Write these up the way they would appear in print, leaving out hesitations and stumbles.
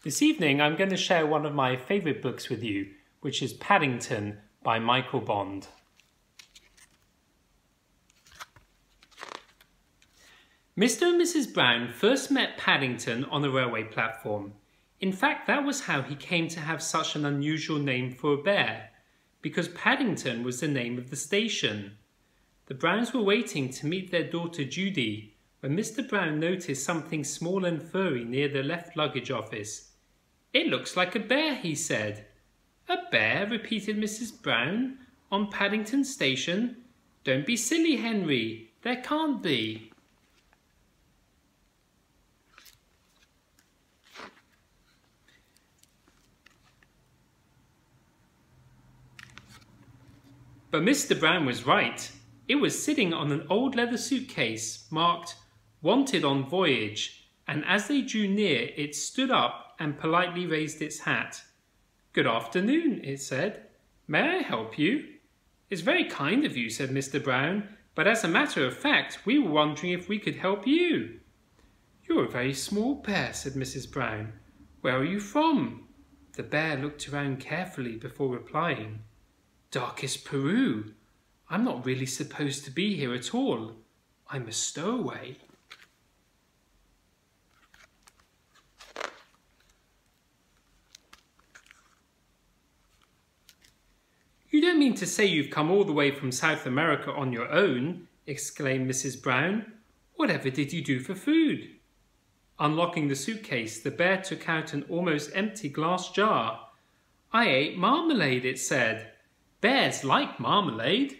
This evening I'm going to share one of my favourite books with you, which is Paddington by Michael Bond. Mr. and Mrs. Brown first met Paddington on a railway platform. In fact, that was how he came to have such an unusual name for a bear, because Paddington was the name of the station. The Browns were waiting to meet their daughter Judy when Mr. Brown noticed something small and furry near the left luggage office. "It looks like a bear," he said. "A bear?" repeated Mrs. Brown. "On Paddington Station? Don't be silly, Henry. There can't be." But Mr. Brown was right. It was sitting on an old leather suitcase marked "Wanted on Voyage," and as they drew near it stood up and politely raised its hat. "Good afternoon," it said. "May I help you?" "It's very kind of you," said Mr. Brown, "but as a matter of fact we were wondering if we could help you." "You're a very small bear," said Mrs. Brown. "Where are you from?" The bear looked around carefully before replying. "Darkest Peru. I'm not really supposed to be here at all. I'm a stowaway." "You don't mean to say you've come all the way from South America on your own?" exclaimed Mrs. Brown. "Whatever did you do for food?" Unlocking the suitcase, the bear took out an almost empty glass jar. "I ate marmalade," it said. "Bears like marmalade."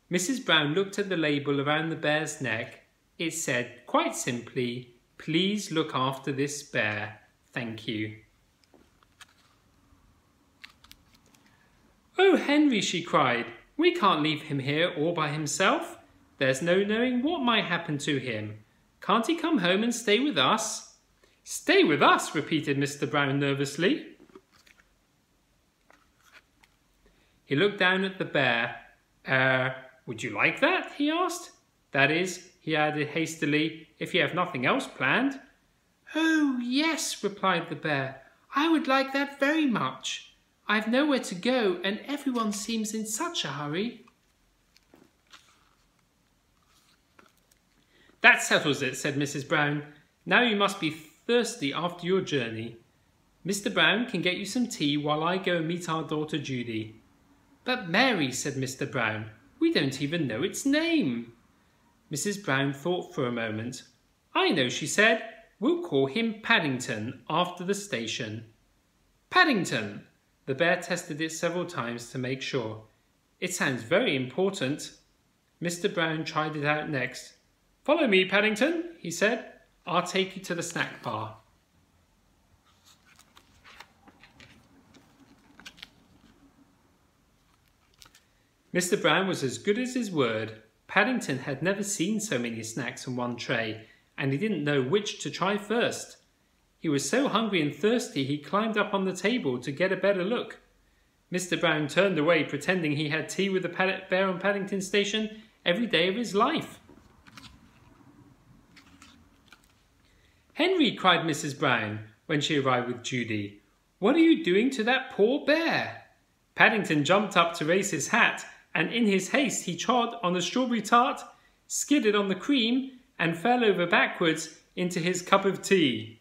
Mrs. Brown looked at the label around the bear's neck. It said, quite simply, "Please look after this bear. Thank you." "Oh, Henry," she cried, "we can't leave him here all by himself. There's no knowing what might happen to him. Can't he come home and stay with us?" "Stay with us?" repeated Mr. Brown nervously. He looked down at the bear. Would you like that?" he asked. "That is," he added hastily, "if you have nothing else planned." "Oh, yes," replied the bear. "I would like that very much. I've nowhere to go and everyone seems in such a hurry." "That settles it," said Mrs. Brown. "Now you must be thirsty after your journey. Mr. Brown can get you some tea while I go and meet our daughter Judy." "But Mary," said Mr. Brown, "we don't even know its name." Mrs. Brown thought for a moment. "I know," she said. "We'll call him Paddington after the station." "Paddington!" The bear tested it several times to make sure. "It sounds very important." Mr. Brown tried it out next. "Follow me, Paddington," he said. "I'll take you to the snack bar." Mr. Brown was as good as his word. Paddington had never seen so many snacks on one tray, and he didn't know which to try first. He was so hungry and thirsty he climbed up on the table to get a better look. Mr. Brown turned away, pretending he had tea with the bear on Paddington Station every day of his life. "Henry," cried Mrs. Brown when she arrived with Judy, "what are you doing to that poor bear?" Paddington jumped up to raise his hat, and in his haste he trod on a strawberry tart, skidded on the cream, and fell over backwards into his cup of tea.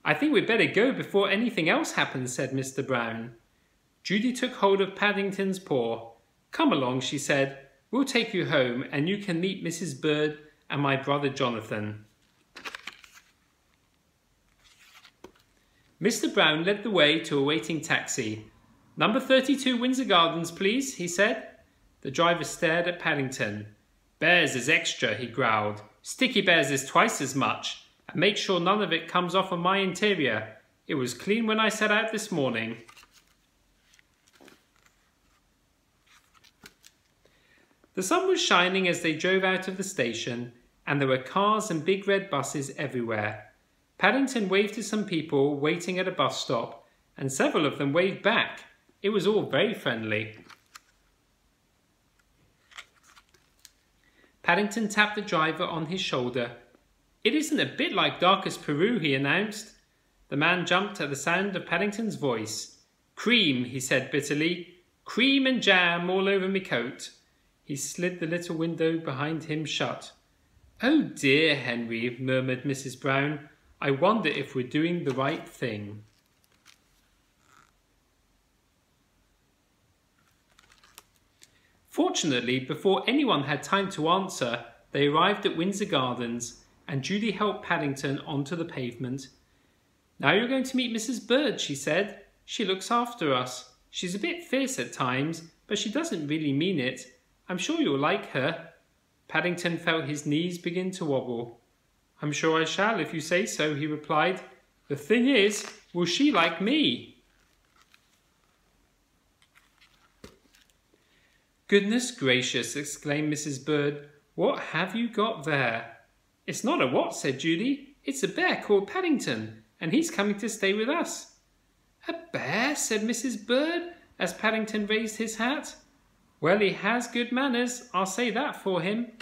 "I think we'd better go before anything else happens," said Mr. Brown. Judy took hold of Paddington's paw. "Come along," she said. "We'll take you home and you can meet Mrs. Bird and my brother Jonathan." Mr. Brown led the way to a waiting taxi. "Number 32 Windsor Gardens, please," he said. The driver stared at Paddington. "Bears is extra," he growled. "Sticky Bears is twice as much. And make sure none of it comes off on my interior. It was clean when I set out this morning." The sun was shining as they drove out of the station, and there were cars and big red buses everywhere. Paddington waved to some people waiting at a bus stop and several of them waved back. It was all very friendly. Paddington tapped the driver on his shoulder. "It isn't a bit like Darkest Peru," he announced. The man jumped at the sound of Paddington's voice. "Cream," he said bitterly. "Cream and jam all over me coat." He slid the little window behind him shut. "Oh dear, Henry," murmured Mrs. Brown. "I wonder if we're doing the right thing." Fortunately, before anyone had time to answer, they arrived at Windsor Gardens, and Judy helped Paddington onto the pavement. "Now you're going to meet Mrs. Bird," she said. "She looks after us. She's a bit fierce at times, but she doesn't really mean it. I'm sure you'll like her." Paddington felt his knees begin to wobble. "I'm sure I shall if you say so," he replied. "The thing is, will she like me?" "Goodness gracious," exclaimed Mrs. Bird. "What have you got there?" "It's not a what," said Judy. "It's a bear called Paddington, and he's coming to stay with us." "A bear?" said Mrs. Bird, as Paddington raised his hat. "Well, he has good manners, I'll say that for him."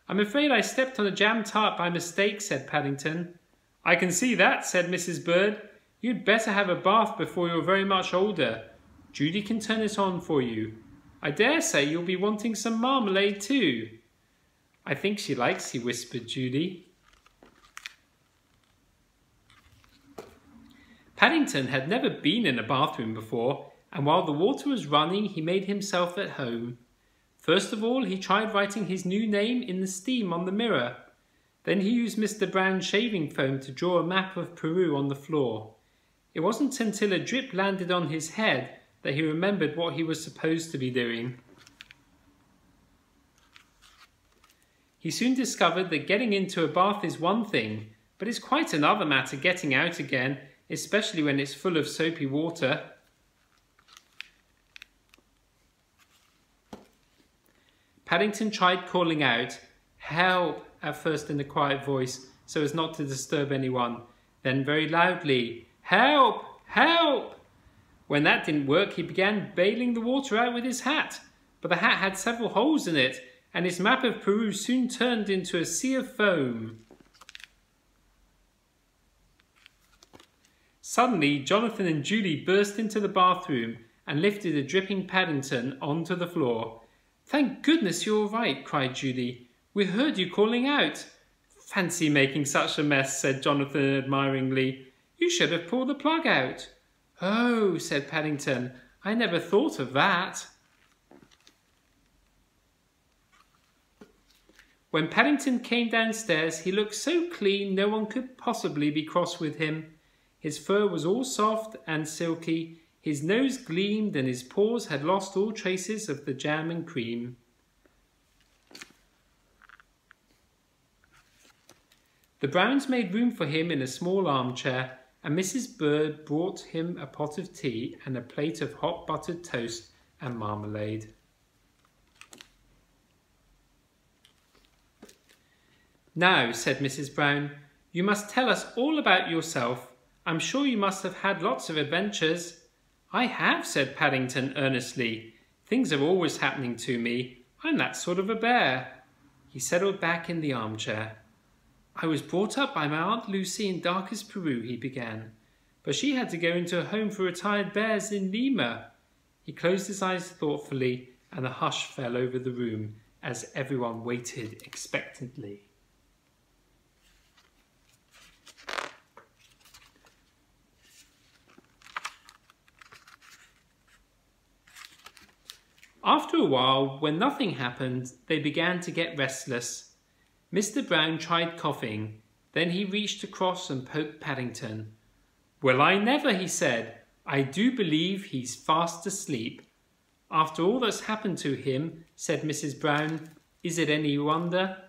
"I'm afraid I stepped on a jam tart by mistake," said Paddington. "I can see that," said Mrs. Bird. "You'd better have a bath before you're very much older. Judy can turn it on for you. I dare say you'll be wanting some marmalade too." "I think she likes you," whispered Judy. Paddington had never been in a bathroom before, and while the water was running he made himself at home. First of all he tried writing his new name in the steam on the mirror. Then he used Mr. Brown's shaving foam to draw a map of Peru on the floor. It wasn't until a drip landed on his head that he remembered what he was supposed to be doing. He soon discovered that getting into a bath is one thing, but it's quite another matter getting out again, especially when it's full of soapy water. Paddington tried calling out, "Help," at first in a quiet voice, so as not to disturb anyone, then very loudly, "Help! Help!" When that didn't work, he began bailing the water out with his hat, but the hat had several holes in it, and his map of Peru soon turned into a sea of foam. Suddenly, Jonathan and Judy burst into the bathroom and lifted a dripping Paddington onto the floor. "Thank goodness you're all right," cried Judy. "We heard you calling out." "Fancy making such a mess," said Jonathan admiringly. "You should have pulled the plug out." "Oh," said Paddington, "I never thought of that." When Paddington came downstairs, he looked so clean no one could possibly be cross with him. His fur was all soft and silky, his nose gleamed, and his paws had lost all traces of the jam and cream. The Browns made room for him in a small armchair, and Mrs. Bird brought him a pot of tea and a plate of hot buttered toast and marmalade. "Now," said Mrs. Brown, "you must tell us all about yourself. I'm sure you must have had lots of adventures." "I have," said Paddington earnestly. "Things are always happening to me. I'm that sort of a bear." He settled back in the armchair. "I was brought up by my Aunt Lucy in Darkest Peru," he began, "but she had to go into a home for retired bears in Lima." He closed his eyes thoughtfully, and a hush fell over the room as everyone waited expectantly. After a while, when nothing happened, they began to get restless. Mr. Brown tried coughing. Then he reached across and poked Paddington. "Well, I never," he said. "I do believe he's fast asleep." "After all that's happened to him," said Mrs. Brown, "is it any wonder?"